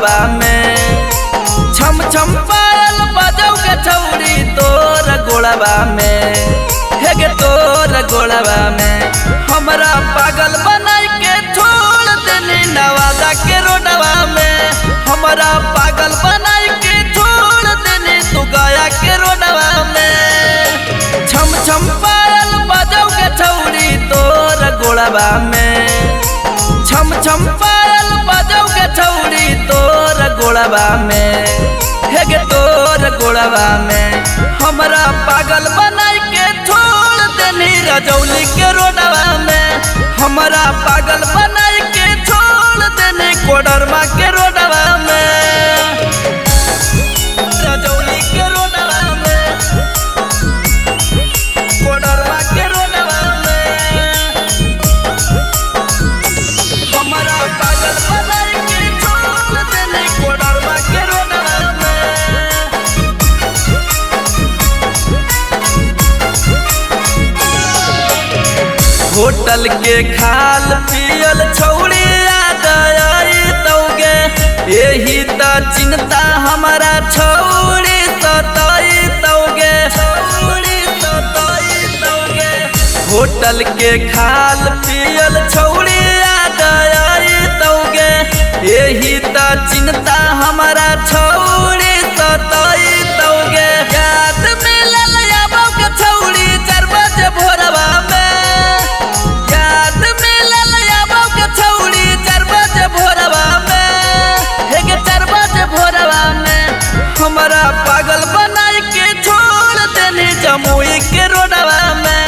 गोड़वा में। छम छम पायल बजौगे छौरी तोर गोड़वा में। हे गे तोर गोड़वा में हमरा पागल बनाई के छोड़ देनी नवादा के रोडवा में। हमरा पागल बनाई के छोड़ देनी तू गया के रोडवा में। छम छम पायल बजौगे छौरी तोर गोड़वा में। छम छम पायल बजौगे छौरी तोर गोड़वा में। हे गे तोर गोड़वा में हमरा पागल बनाई के छोड़ देनी रजौली के रोडवा में। हमरा पागल बनाई के छोड़ देनी कोडरमा के रोडवा में। रजौली के रोडवा में, कोडरमा के रोडवा में हमरा पागल बनाई के छोड़ देनी कोडरमा के रोडवा में। होटल के खाल पियल छौड़ी याद आई तौगे। यही त चिंता हमारा छौड़ी सताई तौगे। होटल के खाल पियल छौड़ी याद आई तौगे। यही त चिंता हमारा छौड़ी सताई तौगे। याद मिलल आबो के छौड़ी 4 बजे भोरवा में। हमरा पागल बनाई के छोड़ देनी जमुई के रोडवा में।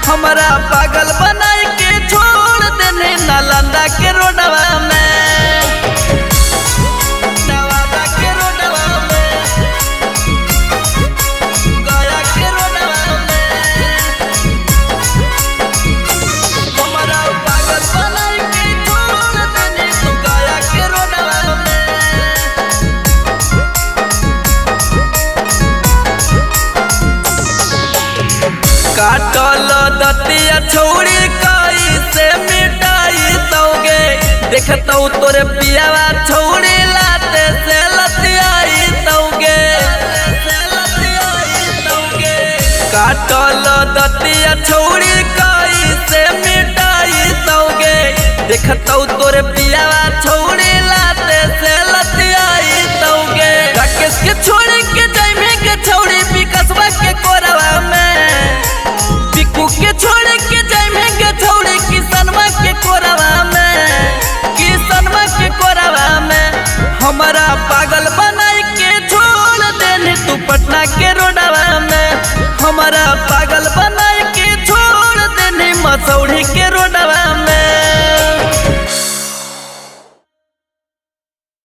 हमरा पागल बनाई के छोड़ देनी नालंदा के रोडवा में। नवादा के रोडवा में, गया के रोडवा में हमरा पागल बनाई के छोड़ देनी तू गया के रोडवा में। काटल दतिया छौड़ी कैसे मिटाई तौगे। देखतौ तोरे पियावा छौड़ी लाते से लतियाई तौगे। काटल दतिया छौड़ी कैसे मिटाई तौगे। देखतौ तोरे पियावा छौड़ी